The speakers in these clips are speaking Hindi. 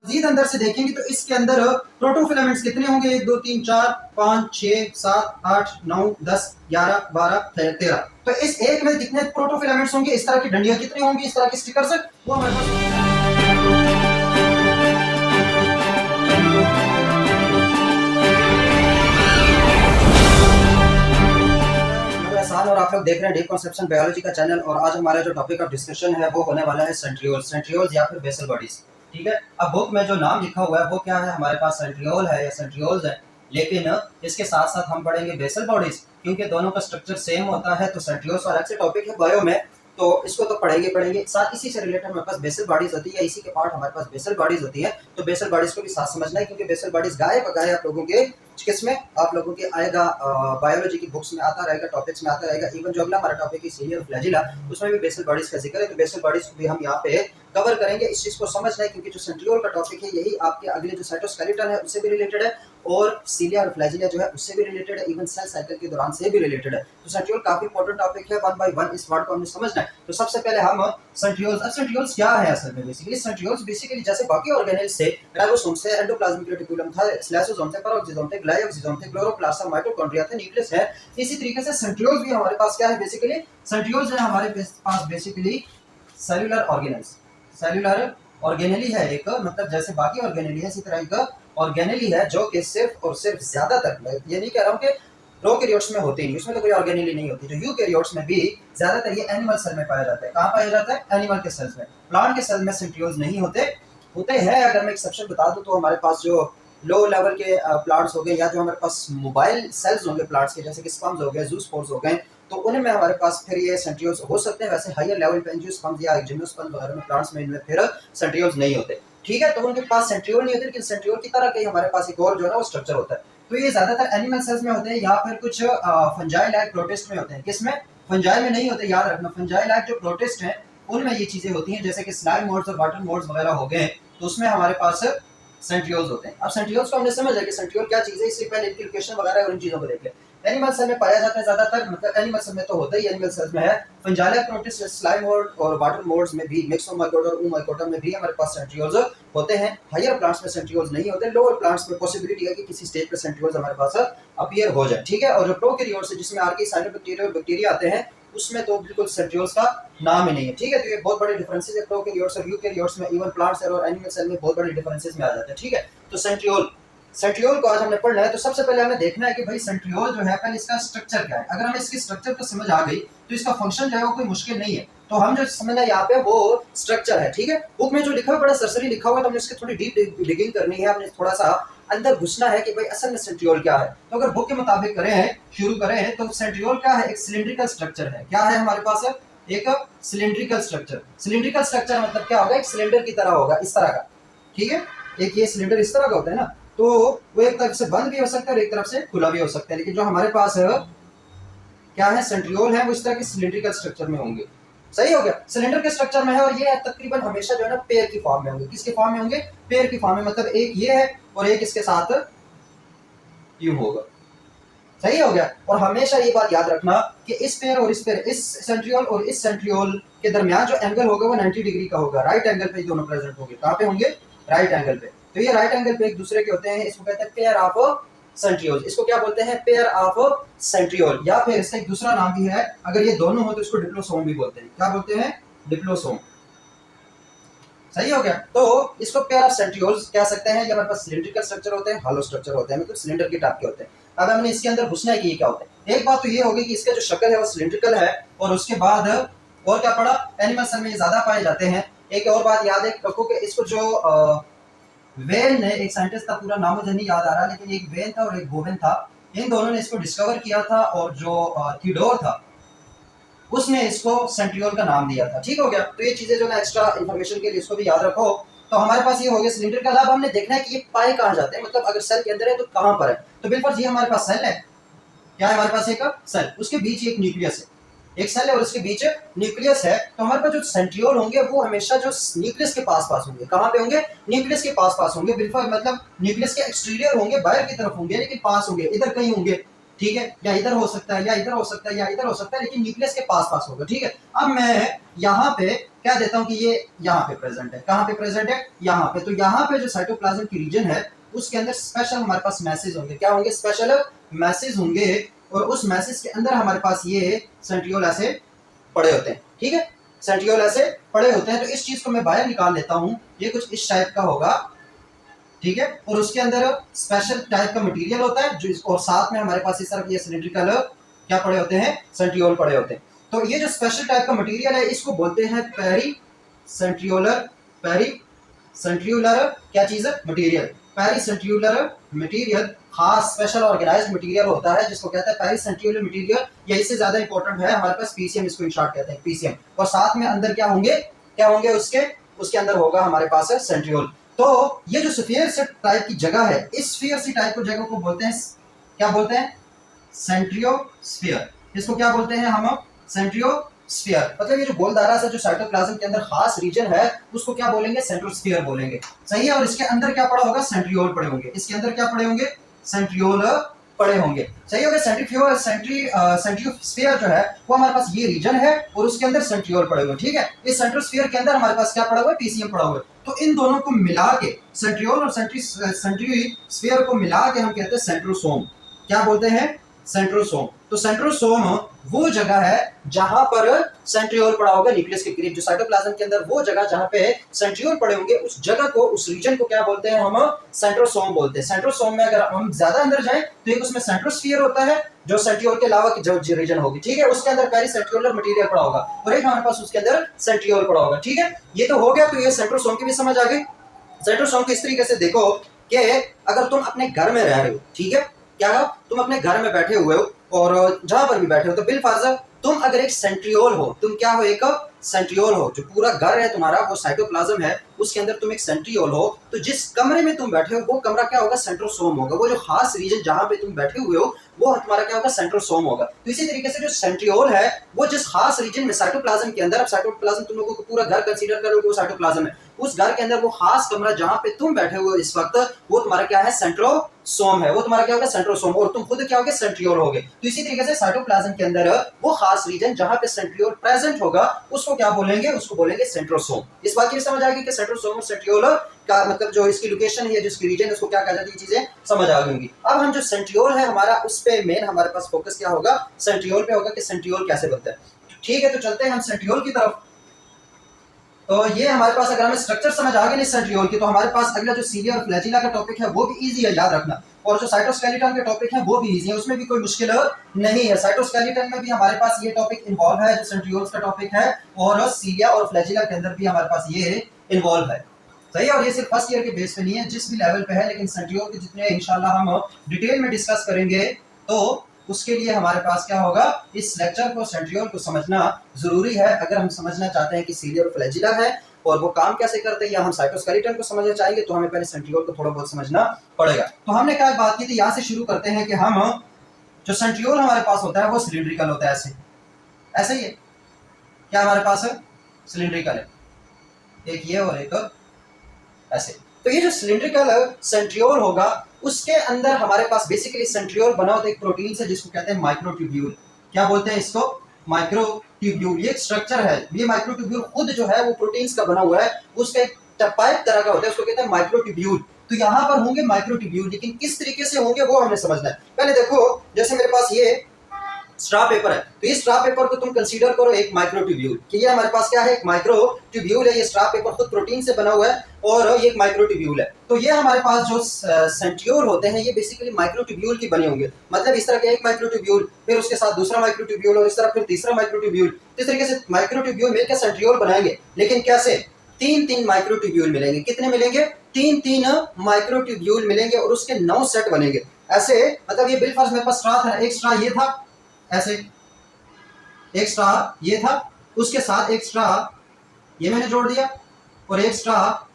मजीद अंदर से देखेंगे तो इसके अंदर प्रोटोफिलामेंट्स कितने होंगे? 1 2 3 4 5 6 7 8 9 10 11 12 13। तो इस एक में कितने प्रोटोफिलामेंट्स होंगे? इस तरह की डंडियां कितनी होंगी? इस तरह के स्टिकर्स वो हमारे पास आसान। और आप लोग देख रहे हैं डीप कॉन्सेप्शन बायोलॉजी का चैनल। और आज हमारा जो टॉपिक ऑफ डिस्कशन है वो होने वाला है सेंट्रियोल्स या फिर बेसल बॉडीज। ठीक है, अब बुक में जो नाम लिखा हुआ है वो क्या है? हमारे पास सेंट्रियोल है या सेंट्रियोल्स है, लेकिन इसके साथ साथ हम पढ़ेंगे बेसल बॉडीज, क्योंकि दोनों का स्ट्रक्चर सेम होता है। तो सेंट्रियोल्स और अलग से टॉपिक है बायो में, तो इसको तो पढ़ेंगे साथ। इसी से रिलेटेड हमारे पास बेसल बॉडीज होती है, इसी के पार्ट हमारे पास बेसल बॉडीज होती है। तो बेसल बॉडीज को भी साथ समझना है, क्योंकि बेसल बॉडीज गाये बगाए आप लोगों के किसमें आप लोगों के आएगा, बायोलॉजी की बुक्स में आता रहेगा, टॉपिक्स में आता रहेगा। इवन जो अगला हमारा टॉपिक है सीलिया और फ्लैजिला, उसमें भी बेसल बॉडीज का जिक्र है। तो बेसल बॉडीज को भी हम यहाँ पे कवर करेंगे। इस चीज को समझना है, क्योंकि जो सेंट्रियोल का टॉपिक है यही आपके अगले जो साइटोस्केलेटन है उससे भी रिलेटेड है, और सीलिया और फ्लैजिला जो है उससे भी रिलेटेड है, इवन सेल साइकिल के दौरान से भी रिलेटेड है। तो सेंट्रियोल काफी इंपॉर्टेंट टॉपिक है। 1 बाय 1 इस वर्ड को हमने समझना है। तो सबसे पहले हम सेंट्रियोल्स, अब सेंट्रियोल्स क्या है असल में? सेंट्रियोल्स बेसिकली जैसे बाकी ऑर्गेनेल्स से, राइबोसोम से, एंडोप्लाज्मिक रेटिकुलम था, स्लाइसोसोम थे, पेरोक्सिसोम थे, ग्लाइकोक्सिसोम थे, क्लोरोप्लास्ट, माइटोकॉन्ड्रिया थे, न्यूक्लियस है। इसी तरीके से सेंट्रियोल्स भी हमारे पास क्या है? बेसिकली सेंट्रियोल्स है हमारे पास basically cellular organelles, cellular organelle है एक, मतलब जैसे बाकी ऑर्गेनेली है इसी तरह एक ऑर्गेनेली है, जो कि सिर्फ और सिर्फ ज्यादातर, ये नहीं कह रहा हूँ कि प्रोकैरियोट्स में होते ही नहीं, उसमें तो कोई ऑर्गेनेली नहीं होती। जो यूकैरियोट्स में भी ज्यादातर ये एनिमल सेल में पाया जाता है। कहाँ पाया जाता है? एनिमल के सेल्स में। प्लांट के सेल में सेंट्रियोल्स नहीं होते। होते हैं, अगर मैं एक्सेप्शन बता दूं तो हमारे पास जो लो लेवल के प्लांट्स हो गए, या जो हमारे पास मोबाइल सेल्स होंगे प्लांट्स के, जैसे कि स्पम्स हो गए, ज़ूस्पोर्स हो गए, तो उनमें हमारे पास फिर ये सेंट्रियोल्स हो सकते हैं। वैसे हायर लेवल पे एंजियोस्पर्म्स या जिम्नोस्पर्म्स वगैरह में प्लांट्स में इनमें फिर सेंट्रियोल्स नहीं होते। ठीक है, तो उनके पास सेंट्रियोल नहीं होते, लेकिन सेंट्रियोल की तरह के हमारे पास एक और जो है वो स्ट्रक्चर होता है। तो ये ज्यादातर एनिमल सेल्स में होते हैं, या फिर कुछ फंजाई लाइक प्रोटिस्ट में होते हैं। किसमें? फंजाई में नहीं होते, याद रखना। फंजाई लाइक जो प्रोटिस्ट हैं उनमें ये चीजें होती हैं, जैसे कि स्लाइम मोड्स और वाटर मोड्स वगैरह हो गए, तो उसमें हमारे पास सेंट्रियोल्स होते हैं। अब सेंट्रियोल्स को हमने समझ लिया कि सेंट्रियोल क्या चीज है, इससे पहले इनकी लोकेशन वगैरह और इन चीजों को देख ले। एनिमल सेल में पाया जाता है ज्यादातर, मतलब एनिमल सेल में तो होता ही, एनिमल सेल्स में है। फंजाइला प्रोटिस्ट, स्लाइम मोड और वाटर मोड्स में भी, मिक्सोमाइकोटा और oomaicota में भी हमारे पास सेंट्रियोल्स होते हैं। हायर प्लांट्स में सेंट्रियोल्स नहीं होते। लोअर प्लांट्स में पॉसिबिलिटी है कि किसी स्टेज पे सेंट्रियोल्स हमारे पास अपीयर हो जाए। ठीक है, और जो प्रोकैरियोट्स है जिसमें आर्की, साइनोबैक्टीरिया और बैक्टीरिया आते हैं, उसमें तो बिल्कुल सेंट्रियोल्स का नाम ही नहीं है। ठीक है, तो ये बहुत बड़े डिफरेंसेस है प्रोकैरियोट्स और यूकैरियोट्स में। इवन प्लांट सेल और एनिमल सेल में बहुत बड़े डिफरेंसेस में आ जाते हैं। ठीक है, तो सेंट्रियोल को आज हमने पढ़ना है। तो सबसे पहले हमें देखना है कि भाई सेंट्रियोल जो है, पहले इसका स्ट्रक्चर क्या है। अगर हमें इसकी स्ट्रक्चर को समझ आ गई तो इसका फंक्शन जो है वो कोई मुश्किल नहीं है। तो हम जो समझना है यहाँ पे वो स्ट्रक्चर है। ठीक है, बुक में जो लिखा हुआ बड़ा सरसरी लिखा हुआ है, तो हमने इसकी थोड़ी डीप डिगिंग करनी है, हमने थोड़ा सा अंदर घुसना है कि भाई असल में सेंट्रियोल क्या है। तो अगर बुक के मुताबिक शुरू करें तो सेंट्रियोल क्या है? एक सिलिंड्रिकल स्ट्रक्चर है। क्या है हमारे पास? एक सिलिंड्रिकल स्ट्रक्चर। सिलिंड्रिकल स्ट्रक्चर मतलब क्या होगा? एक सिलेंडर की तरह होगा, इस तरह का। ठीक है, एक ये सिलेंडर इस तरह का होता है ना, तो वो एक तरफ से बंद भी हो सकता है और एक तरफ से खुला भी हो सकता है। लेकिन जो हमारे पास है क्या है? सेंट्रियोल है, वो इस तरह के सिलिंड्रिकल स्ट्रक्चर में होंगे। सही हो गया, सिलेंडर के स्ट्रक्चर में है, और ये तकरीबन हमेशा जो है ना पेयर की फॉर्म में होंगे। किसके फॉर्म में होंगे? पेयर की फॉर्म में, मतलब एक ये है और एक इसके साथ यूं होगा। सही हो गया। और हमेशा ये बात याद रखना कि इस पेयर और इस पेयर, इस सेंट्रियोल और इस सेंट्रियोल के दरमियान जो एंगल होगा वो 90 डिग्री का होगा। राइट एंगल पे दोनों प्रेजेंट होंगे। कहाँ पे होंगे? राइट एंगल पे। तो ये राइट एंगल पे एक दूसरे के होते हैं, इसको कहते हैं पेयर ऑफ सेंट्रियोल। इसको क्या बोलते हैं? Pair of centriole. या फिर इसका एक दूसरा नाम भी है, अगर ये दोनों हो तो इसको डिप्लोसोम भी बोलते हैं। क्या बोलते हैं? डिप्लोसोम। सही हो गया। तो इसको पेयर ऑफ सेंट्रियोल्स कह सकते हैं। ये हमारे पास सिलिंड्रिकल स्ट्रक्चर होते हैं, हॉलो स्ट्रक्चर होते हैं, मतलब सिलेंडर के टाइप के होते हैं। अब हमने इसके अंदर घुसना है कि ये क्या होते हैं। एक बात तो ये होगी कि इसका जो शक्ल है वो सिलिंड्रिकल है, और उसके बाद और क्या पड़ा? एनिमल सेल में ये ज्यादा पाए जाते हैं। एक और बात याद रखो कि इसको जो वेन ने, एक साइंटिस्ट था, पूरा नाम मुझे नहीं याद आ रहा, लेकिन एक वेन था और एक बोवेन था, इन दोनों ने इसको डिस्कवर किया था, और जो थियोडोर था उसने इसको सेंट्रियोल का नाम दिया था। ठीक हो गया। तो ये चीजें जो ना एक्स्ट्रा इन्फॉर्मेशन के लिए इसको भी याद रखो। तो हमारे पास ये हो गया सिलेंडर का। अब हमने देखना है कि ये पाए कहाँ जाते हैं, मतलब अगर सेल के अंदर है तो कहाँ पर है। तो बिल्कुल ये हमारे पास सेल है। क्या है हमारे पास? एक सेल, उसके बीच एक न्यूक्लियस है। एक सेल है और उसके बीच न्यूक्लियस है। तो हमारे पास जो सेंट्रियोल होंगे वो हमेशा जो न्यूक्लियस के पास होंगे। कहाँ पे होंगे? न्यूक्लियस के पास होंगे। बिल्कुल मतलब न्यूक्लियस के एक्सटीरियर होंगे, बाहर की तरफ होंगे, लेकिन पास होंगे, इधर कहीं होंगे। ठीक है, या इधर हो सकता है, या इधर हो सकता है, या इधर हो सकता है, लेकिन न्यूक्लियस के पास पास होगा। ठीक है, अब मैं यहाँ पे क्या देता हूँ कि ये यहाँ पे प्रेजेंट है। कहाँ पे प्रेजेंट है? यहाँ पे। तो यहाँ पे जो साइटोप्लाज्म की रीजन है उसके अंदर स्पेशल हमारे पास मैसेज होंगे। क्या होंगे? स्पेशल मैसेज होंगे, और उस मैसेज के अंदर हमारे पास ये सेंट्रियोल ऐसे पड़े होते हैं। ठीक है, सेंट्रियोल ऐसे पड़े होते हैं। तो इस चीज को मैं बाहर निकाल लेता हूँ, ये कुछ इस टाइप का होगा। ठीक है, और उसके अंदर स्पेशल टाइप का मटेरियल होता है जो, और साथ में हमारे पास इस तरह ये सिलिंड्रिकल क्या पड़े होते हैं? सेंट्रियोल पड़े होते हैं। तो ये जो स्पेशल टाइप का मटेरियल है इसको बोलते हैं पेरी सेंट्रियोलर। पेरी सेंट्रियोलर क्या चीज है? मटेरियल। पेरी सेंट्रियोलर मटेरियल खास स्पेशल ऑर्गेनाइज्ड मटेरियल होता है जिसको कहते हैं पेरी सेंट्रियोलर मटेरियल। या इससे ज्यादा इंपॉर्टेंट है हमारे पास पीसीएम, इसको इन शॉर्ट कहते हैं पीसीएम। और साथ में अंदर क्या होंगे? क्या होंगे उसके अंदर होगा हमारे पास है सेंट्रियोल। तो ये जो स्फीयर से टाइप की जगह है, इस स्फीयर सी टाइप की जगह को बोलते हैं, क्या बोलते हैं? सेंट्रियोस्फीयर। इसको क्या बोलते हैं हम? सेंट्रियोस्फीयर। मतलब ये जो गोलदारा सा जो साइटोप्लाज्म के अंदर खास रीजन है उसको क्या बोलेंगे? सेंट्रोस्फीयर बोलेंगे। सही है, और इसके अंदर क्या पड़ा होगा? सेंट्रियोल पड़े होंगे। इसके अंदर क्या पड़े होंगे? सेंट्रियोल पड़े होंगे। सही हो गया। सेंट्रियोस्फीयर जो है वो हमारे पास ये रीजन है और उसके अंदर सेंट्रियोल पड़े हुए। ठीक है, इस सेंट्रोस्फीयर के अंदर हमारे पास क्या पड़ा हुआ है? पीसीएम पड़ा हुआ है। तो इन दोनों को मिला के, सेंट्रियोल और सेंट्रोस्फीयर को मिला के हम कहते हैं सेंट्रोसोम। क्या बोलते हैं? सेंट्रोसोम। तो सेंट्रोसोम वो जगह है जहां पर सेंट्रियोल पड़ा होगा न्यूक्लियस के करीब। जो साइटोप्लाज्म के अंदर वो जगह जहां पे सेंट्रियोल पड़े होंगे उस जगह को, उस रीजन को क्या बोलते हैं? हम सेंट्रोसोम बोलते हैं। सेंट्रोसोम में अगर हम ज्यादा अंदर जाएं तो एक उसमें सेंट्रोस्फीयर होता है जो सेंट्रियोल के अलावा की जो रीजन होगी। ठीक है, उसके अंदर पेरी सेंट्रियोलर मटेरियल पड़ा होगा और एक हमारे पास उसके अंदर सेंट्रियोल पड़ा होगा। ठीक है, ये तो हो गया। तो ये सेंट्रोसोम की भी समझ आ गई। सेंट्रोसोम को इस तरीके से देखो कि अगर तुम अपने घर में रह रहे हो, ठीक है, क्या तुम अपने घर में बैठे हुए हो और जहां पर भी बैठे हो, तो बिलफर्ज तुम अगर एक सेंट्रियोल हो, तुम क्या हो? एक सेंट्रियोल हो। जो पूरा घर है तुम्हारा वो साइटोप्लाज्म है, उसके अंदर तुम एक सेंट्रियोल हो। तो जिस कमरे में तुम बैठे हो वो कमरा क्या होगा? सेंट्रोसोम होगा। वो जो खास रीजन जहां पे तुम बैठे हुए हो वो तुम्हारा क्या होगा? सेंट्रोसोम होगा। तो इसी तरीके से जो सेंट्रियोल है वो जिस खास रीजन में साइटोप्लाज्म के अंदर, अब साइटोप्लाज्म तुम लोगों को पूरा घर कंसीडर करोगे वो साइटोप्लाज्म है, उस घर के अंदर वो खास कमरा जहां पे तुम बैठे हुए हो इस वक्त वो तुम्हारा क्या है? सेंट्रोसोम है। वो तुम्हारा क्या होगा? सेंट्रोसोम। और तुम खुद क्या होगे? सेंट्रियोल होगे। तो इसी तरीके से साइटोप्लाज्म के अंदर वो खास रीजन जहां पे सेंट्रियोल प्रेजेंट होगा उसको क्या बोलेंगे? उसको बोलेंगे सेंट्रोसोम। इस बात की समझ आ गई कि सेंट्रोसोम और सेंट्रियोल का मतलब जो इसकी लोकेशन है, जिसकी रीजन है, उसको क्या कहा जाता है, ये चीजें समझ आ गई। अब हम जो सेंट्रियोल है हमारा, उस पे मेन हमारे पास फोकस क्या होगा? सेंट्रियोल पे होगा कि सेंट्रियोल कैसे बनता है। ठीक है, तो चलते हैं हम सेंट्रियोल की तरफ। तो ये हमारे पास अगर हमें स्ट्रक्चर समझ आ गया नहीं सेंट्रियोल की, तो हमारे पास अगला जो सीलिया और फ्लैजिला का टॉपिक है वो भी इजी है, याद रखना। और जो साइटोस्केलेटन के टॉपिक है वो भी इजी है, उसमें भी कोई मुश्किल नहीं है। साइटोस्केलेटन में भी हमारे पास ये टॉपिक इन्वॉल्व है जो सेंट्रियोल्स का टॉपिक है, और सीलिया और फ्लैजिला के अंदर भी हमारे पास ये इन्वॉल्व है। सही है, और ये सिर्फ फर्स्ट ईयर के बेस पे नहीं है, जिस भी लेवल पे है, लेकिन सेंट्रियोल के जितने इंशाल्लाह हम डिटेल में डिस्कस करेंगे तो उसके लिए हमारे पास क्या होगा? इस लेक्चर को, सेंट्रियोल को समझना जरूरी है। अगर हम समझना चाहते हैं कि सीलिया और फ्लैजिला है और वो काम कैसे करते हैं, या हम साइटोस्केलेटन को समझना चाहेंगे तो हमें पहले सेंट्रियोल को थोड़ा बहुत समझना पड़ेगा। तो हमने क्या बात की थी, यहाँ से शुरू करते हैं कि हम जो सेंट्रियोल हमारे पास होता है वो सिलिंड्रिकल होता है। ऐसे ऐसे ही है, क्या हमारे पास है? सिलिंड्रिकल है, एक ये और एक ऐसे। तो ये जो सिलिंड्रिकल सेंट्रियोल होगा उसके अंदर हमारे पास बेसिकली सेंट्रियोल बना होता है एक प्रोटीन से जिसको कहते हैं माइक्रोट्यूब्यूल। क्या बोलते हैं इसको? माइक्रोट्यूब्यूल। ये एक स्ट्रक्चर है, ये माइक्रोट्यूब्यूल खुद जो है वो प्रोटीन्स का बना हुआ है, उसका एक पाइप तरह का होता है, उसको कहते हैं माइक्रोट्यूब्यूल। तो यहाँ पर होंगे माइक्रोट्यूब्यूल, लेकिन किस तरीके से होंगे वो हमें समझना है। पहले देखो, जैसे मेरे पास ये स्ट्रा पेपर है, तो इस स्ट्रा पेपर को तुम कंसीडर करो एक माइक्रोट्यूब्यूल, कि ये हमारे पास क्या है? एक माइक्रोट्यूब्यूल है। ये स्ट्रा पेपर खुद प्रोटीन से बना हुआ है और ये एक माइक्रोट्यूब्यूल है। तो ये हमारे पास जो सेंट्रियोल होते हैं ये बेसिकली माइक्रोट्यूब्यूल की बने होंगे। मतलब इस तरह के एक माइक्रोट्यूब्यूल, फिर उसके साथ दूसरा माइक्रोट्यूब्यूल, और इस तरह फिर तीसरा माइक्रोट्यूब्यूल। इस तरीके से माइक्रोट्यूब्यूल मिलकर सेंट्रियोल बनाएंगे। लेकिन कैसे? 3-3 माइक्रोट्यूब्यूल मिलेंगे। कितने मिलेंगे? 3-3 माइक्रोट्यूब्यूल मिलेंगे और उसके 9 सेट बनेंगे। ऐसे मतलब ये बिलफर्ज मेरे पास स्ट्रा था, एक स्ट्रा ये था, ऐसे एक स्ट्रा ये था, उसके साथ एक स्ट्रा ये मैंने जोड़ दिया और एक स्ट्रा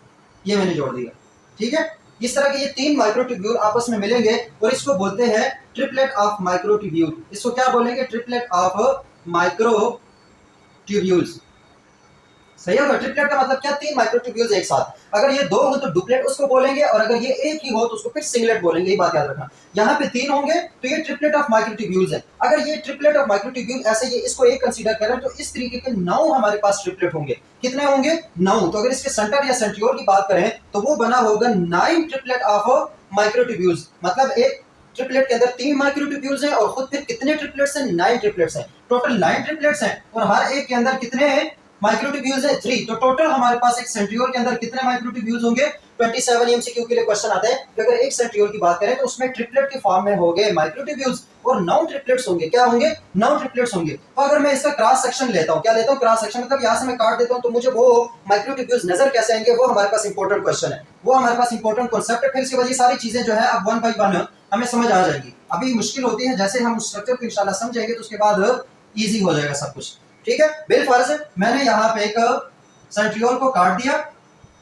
ये मैंने जोड़ दिया। ठीक है, इस तरह के ये 3 माइक्रोट्यूब्यूल आपस में मिलेंगे और इसको बोलते हैं ट्रिपलेट ऑफ माइक्रोट्यूब्यूल। इसको क्या बोलेंगे? Triplet of microtubules. सही होगा। ट्रिपलेट का मतलब क्या, 3 माइक्रोट्यूब्यूल्स एक साथ। अगर ये 2 हो तो डुप्लेट उसको बोलेंगे, और अगर ये एक ही हो तो उसको फिर सिंगलेट बोलेंगे। ये बात याद रखना। यहाँ पे 3 होंगे तो ये ट्रिपलेट ऑफ माइक्रोट्यूब्यूल्स है। अगर ये ट्रिपलेट ऑफ माइक्रोट्यूब्यूल ऐसे ये इसको एक कंसीडर करें तो इस तरीके के 9 हमारे पास ट्रिपलेट होंगे। कितने होंगे? 9। तो अगर इसके सेंटर या सेंट्रियोल की बात करें तो वो बना होगा 9 ट्रिपलेट ऑफ माइक्रोट्यूब्यूल्स। मतलब एक ट्रिपलेट के अंदर 3 माइक्रोट्यूब्यूल्स हैं और खुद फिर कितने ट्रिपलेट्स हैं? 9 ट्रिपलेट्स हैं। टोटल 9 ट्रिपलेट्स हैं और हर एक के अंदर कितने हैं? माइक्रोट्यूब्यूल्स है 3। तो टोटल हमारे पास एक सेंट्रियोल के अंदर कितने माइक्रोट्यूब्यूल्स होंगे? 27। एमसीक्यू के लिए क्वेश्चन आता है कि अगर एक सेंट्रियोल की बात करें तो उसमें ट्रिपलेट के फॉर्म में होंगे माइक्रोट्यूब्यूल्स और 9 ट्रिपलेट्स होंगे। क्या होंगे? 9 ट्रिपलेट्स होंगे। तो अगर मैं इसका क्रॉस सेक्शन लेता हूं, क्या लेता हूं? क्रॉस सेक्शन, मतलब यहां से मैं काट देता हूं तो मुझे वो माइक्रोट्यूब्यूल्स नजर कैसे आएंगे? वो हमारे पास इंपॉर्टेंट क्वेश्चन है, वो हमारे पास इंपॉर्टेंट कॉन्सेप्ट है। फिर इसके बाद ये सारी चीजें जो है अब 1 बाय 1 हमें समझ आ जाएगी। अभी मुश्किल होती है, जैसे हम स्ट्रक्चर को इंशाल्लाह समझेंगे तो उसके बाद इजी हो जाएगा सब कुछ। ठीक है। बिलफर्ज मैंने यहाँ पे एक सेंट्रियोल को काट दिया,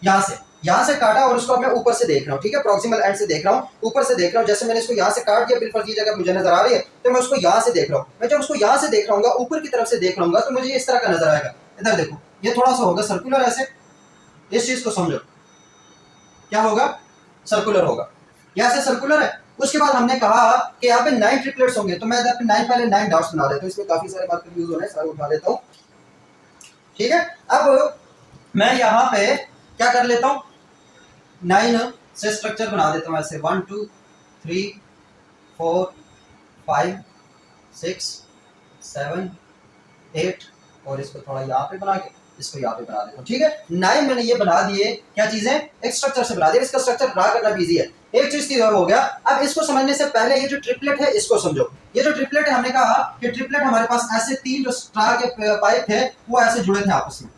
यहां से काटा और उसको मैं ऊपर से देख रहा हूँ। ठीक है, प्रॉक्सिमल एंड से देख रहा हूँ, ऊपर से देख रहा हूँ। जैसे मैंने इसको यहाँ से काट दिया, बिलफर्ज ये जगह मुझे नजर आ रही है तो मैं उसको यहाँ से देख रहा हूँ। मैं जब उसको यहाँ से देख रहा हूँ, ऊपर की तरफ से देख रहा हूँ तो मुझे इस तरह का नजर आएगा। इधर देखो, ये थोड़ा सा होगा सर्कुलर ऐसे, इस चीज को समझो, क्या होगा? सर्कुलर होगा, यहाँ से सर्कुलर है। उसके बाद हमने कहा कि यहाँ पे 9 ट्रिपलेट्स होंगे, तो मैं इधर पे 9 पहले 9 डॉट्स बना लेता हूँ। इसमें काफी सारे बात यूज हो रहे हैं, सारे उठा लेता हूँ। ठीक है, अब मैं यहाँ पे क्या कर लेता हूँ, 9 से स्ट्रक्चर बना देता हूँ ऐसे, 1 2 3 4 5 6 7 8 और इसको थोड़ा यहाँ पे बना के इसको यहाँ पे बना देता हूँ। ठीक है, 9 मैंने ये बना दिए, क्या चीजें? एक स्ट्रक्चर से बना दिया। इसका स्ट्रक्चर ड्रा करना भी इजी है। एक चीज की और हो गया। अब इसको समझने से पहले ये जो ट्रिपलेट है इसको समझो। ये जो ट्रिपलेट है, हमने कहा कि ट्रिपलेट हमारे पास ऐसे 3 जो स्ट्रा के पाइप थे वो ऐसे जुड़े थे आपस में।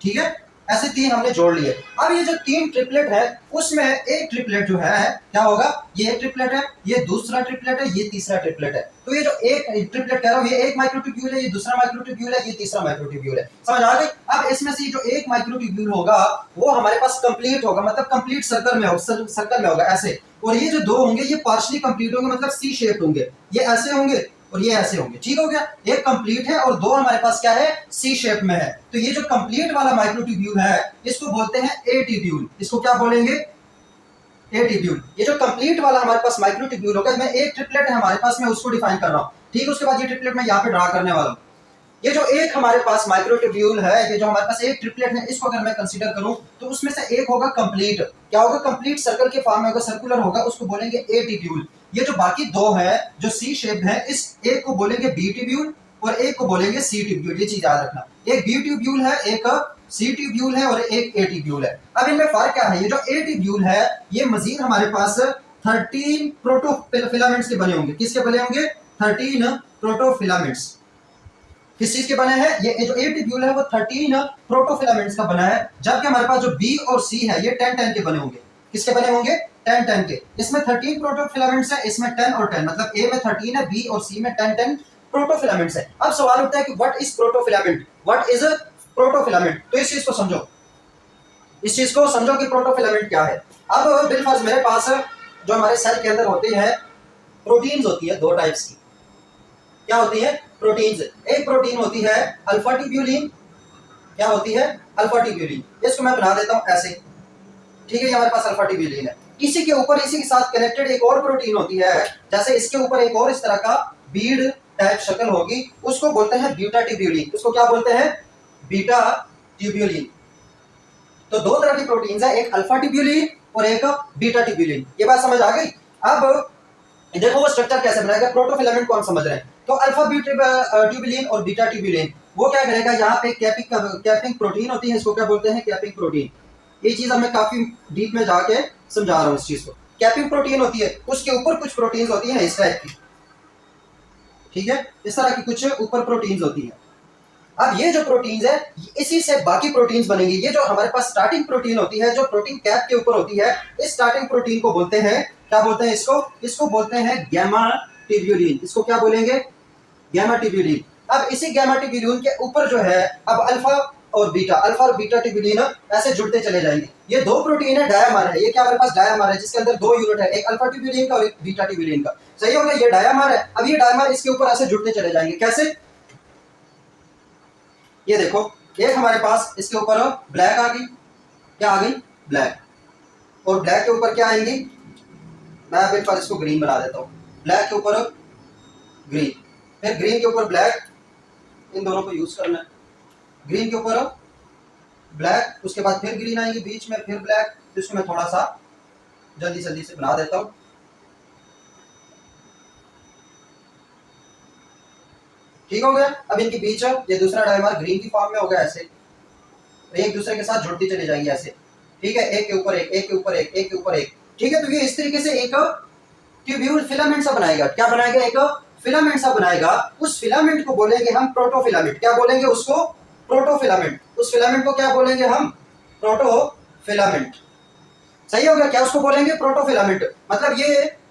ठीक है, ऐसे 3 हमने जोड़ लिए। अब ये जो 3 ट्रिपलेट है उसमें एक ट्रिपलेट जो है क्या होगा? ये एक ट्रिपलेट है, ये दूसरा ट्रिपलेट है, ये तीसरा ट्रिपलेट है। तो ये जो एक ट्रिपलेट कह रहा हूं, ये एक माइक्रोट्यूब्यूल है, ये दूसरा माइक्रोट्यूब्यूल है, ये तीसरा माइक्रोट्यूब्यूल है। समझ आ गई? अब इसमें से जो एक माइक्रोट्यूब्यूल होगा वो हमारे पास कंप्लीट होगा, मतलब कंप्लीट सर्कल में होगा, सर्कल में होगा ऐसे। और ये जो 2 होंगे ये पार्शली कंप्लीट होंगे, मतलब सी शेप होंगे। ये ऐसे होंगे और ये ऐसे होंगे। ठीक हो गया, एक कंप्लीट है और 2 हमारे पास क्या है? सी शेप में है। तो ये जो कंप्लीट वाला माइक्रोट्यूब्यूल है इसको बोलते हैं ए ट्यूब्यूल। इसको क्या बोलेंगे? ए ट्यूब्यूल। ये जो कंप्लीट वाला हमारे पास माइक्रोट्यूब्यूल होगा, मैं एक ट्रिपलेट है हमारे पास, मैं उसको डिफाइन कर रहा हूँ। ठीक, उसके बाद ये ट्रिपलेट मैं यहाँ पे ड्रा करने वाला हूँ। ये जो एक हमारे पास माइक्रोट्यूब्यूल है, ये जो हमारे पास एक ट्रिपलेट है, इसको अगर मैं कंसीडर करूं तो उसमें से एक होगा कंप्लीट। क्या होगा? कंप्लीट सर्कल के फॉर्म में होगा, सर्कुलर होगा, उसको बोलेंगे ए ट्यूब्यूल। ये जो बाकी 2 है जो सी शेप है, इस एक को बोलेंगे बी ट्यूब्यूल और एक को बोलेंगे सी ट्यूब्यूल। ये चीज याद रखना, एक बी ट्यूब्यूल है, एक सी ट्यूब्यूल है और एक ए ट्यूब्यूल है। अब इनमें फर्क क्या है? ये जो ए ट्यूब्यूल है ये मजीद हमारे पास 13 प्रोटोफिलामेंट्स के बने होंगे। किसके बने होंगे? 13 प्रोटोफिलामेंट्स। किस चीज के बने हैं? ये जो ए ट्यूब्यूल है वो 13 प्रोटोफिलामेंट्स का बना है, जबकि हमारे पास जो बी और सी है ये 10-10 के बने होंगे। किसके बने होंगे? 10-10 के। इसमें 13 प्रोटोफिलामेंट्स है, इसमें 10 और 10, मतलब ए में 13 है, बी और सी में 10-10 प्रोटोफिलामेंट्स है। अब सवाल उठता है कि what is protofilament? What is protofilament? तो इस चीज को समझो, इस चीज को समझो कि प्रोटोफिलामेंट क्या है। अब बिलफर्ज मेरे पास जो हमारे सेल के अंदर होते हैं प्रोटीन्स होती है 2 टाइप्स की। क्या होती है? प्रोटीन्स। एक प्रोटीन होती है अल्फा ट्यूब्यूलिन। क्या होती है? Alpha tubulin. इसको मैं बना देता हूं ऐसे। ठीक है, ये हमारे पास अल्फा ट्यूब्यूलिन है। इसी के ऊपर, इसी के साथ कनेक्टेड एक और प्रोटीन होती है, जैसे इसके ऊपर एक और इस तरह का बीड टाइप शक्ल होगी, उसको बोलते हैं बीटा ट्यूब्यूलिन। उसको क्या बोलते हैं? Beta tubulin. तो 2 तरह की प्रोटीन्स है, एक अल्फा ट्यूब्यूलिन और एक बीटा ट्यूब्यूलिन। ये बात समझ आ गई? अब देखो वो स्ट्रक्चर कैसे बनाएगा, प्रोटोफिलामेंट कौन समझ रहे हैं? तो अल्फा ट्यूब्यूलिन और बीटा ट्यूब्यूलिन वो क्या करेगा, यहाँ पे कैपिंग प्रोटीन होती है, इसको क्या बोलते हैं? Capping protein. ये चीज मैं काफी डीप में जाके समझा रहा हूँ इस चीज को। कैपिंग प्रोटीन होती है, उसके ऊपर कुछ प्रोटीन्स होती है इस टाइप की। ठीक है, इस तरह की कुछ ऊपर प्रोटीन्स होती है। अब ये जो प्रोटीन्स है इसी से बाकी प्रोटीन्स बनेंगी। ये जो हमारे पास स्टार्टिंग प्रोटीन होती है, जो प्रोटीन कैप के ऊपर होती है, इस स्टार्टिंग प्रोटीन को बोलते हैं, क्या बोलते हैं इसको? इसको बोलते हैं गैमा ट्यूब्यूलिन। इसको क्या बोलेंगे? Gamma tubulin. अब इसी गैमा ट्यूब्यूलिन के ऊपर जो है अब अल्फा और बीटा ट्यूब्यूलिन ऐसे जुड़ते चले जाएंगे। ये 2 प्रोटीन है, डायमर है। ये क्या हमारे पास? डायमर है, जिसके अंदर 2 यूनिट है, एक अल्फा ट्यूब्यूलिन का और एक बीटा ट्यूब्यूलिन का। सही हो गया, ये डायमर है। अब ये डायमर इसके ऊपर ऐसे जुड़ते चले जाएंगे। कैसे? ये देखो, एक हमारे पास इसके ऊपर ब्लैक आ गई, क्या आ गई, ब्लैक, और ब्लैक के ऊपर क्या आएंगी, मैं अब एक बार इसको ग्रीन बना देता हूँ, ब्लैक के ऊपर ग्रीन, फिर ग्रीन के ऊपर ब्लैक, इन दोनों को यूज करना है, ग्रीन के ऊपर ब्लैक, उसके बाद फिर ग्रीन आएंगी बीच में, फिर ब्लैक, इसको मैं थोड़ा सा जल्दी जल्दी से बना देता हूँ। ठीक हो गया। अब इनके बीच ये दूसरा डायमर ग्रीन की फॉर्म में हो गया ऐसे, एक दूसरे के साथ जुड़ती चली जाएंगी ऐसे, ठीक है, एक के ऊपर एक, एक के ऊपर एक, एक के ऊपर एक, ठीक है। तो ये इस तरीके से एक ट्यूब्यूल फिलामेंट सा बनाएगा, क्या बनाएगा, एक फिलामेंट सा बनाएगा। उस फिलामेंट को बोलेंगे हम प्रोटोफिलामेंट, क्या बोलेंगे उसको, प्रोटोफिलामेंट। उस फिलामेंट को क्या बोलेंगे हम, प्रोटोफिलामेंट। सही हो गया, क्या उसको बोलेंगे, प्रोटोफिलामेंट। मतलब ये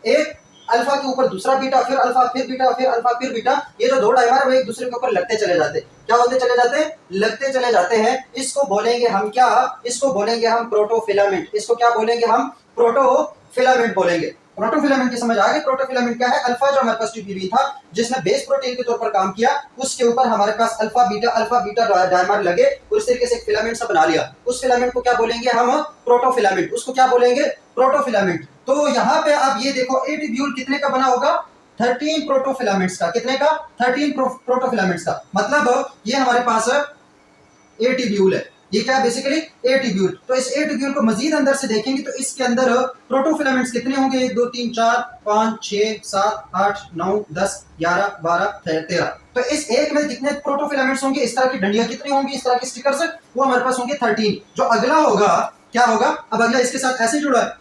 एक अल्फा के ऊपर दूसरा बीटा, फिर अल्फा, फिर बीटा, फिर अल्फा, फिर बीटा, ये जो दो डायमर वो एक दूसरे के ऊपर लगते चले जाते, क्या होते चले जाते, लगते चले जाते हैं। इसको बोलेंगे हम क्या, इसको बोलेंगे हम प्रोटोफिलामेंट। इसको क्या बोलेंगे हम, प्रोटोफिलामेंट बोलेंगे। प्रोटोफिलामेंट की समझ आ गई। प्रोटोफिलामेंट क्या है, अल्फा जो हमारे पास ट्यूब्यूलिन था जिसने बेस प्रोटीन के तौर पर काम किया, उसके ऊपर हमारे पास अल्फा बीटा डायमर लगे और इस तरीके से एक फिलामेंट सा बना लिया। उस फिलामेंट को क्या बोलेंगे हम, प्रोटोफिलामेंट। उसको क्या बोलेंगे, प्रोटोफिलामेंट। तो यहाँ पे आप ये देखो ए ट्यूब्यूल कितने का बना होगा, 13 प्रोटोफिलामेंट्स का। कितने का, 13 प्रोटोफिलामेंट्स का। मतलब ये हमारे पास ए ट्यूब्यूल है, ये क्या है बेसिकली, ए ट्यूब्यूल। तो इस ए ट्यूब्यूल को मजीद अंदर से देखेंगे तो इसके अंदर प्रोटोफिलामेंट्स कितने होंगे, 1 2 3 4 5 6 7 8 9 10 11 12 13। तो इस एक में कितने प्रोटोफिलामेंट्स होंगे, इस तरह की डंडियां कितनी होंगी, इस तरह के स्टिकर्स, वो हमारे पास होंगे 13। जो अगला होगा क्या होगा, अब अगला इसके साथ ऐसे जुड़ा है,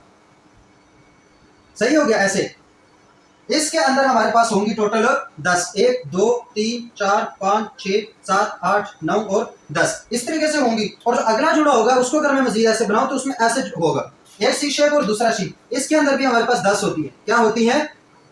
सही हो गया, ऐसे इसके अंदर हमारे पास होंगी टोटल 10, 1 2 3 4 5 6 7 8 9 और 10, इस तरीके से होंगी। और जो अगला जुड़ा होगा उसको अगर मैं मजीद ऐसे बनाऊं तो उसमें ऐसे होगा, एक सी शेप और दूसरा शेप। इसके अंदर भी हमारे पास 10 होती है, क्या होती है,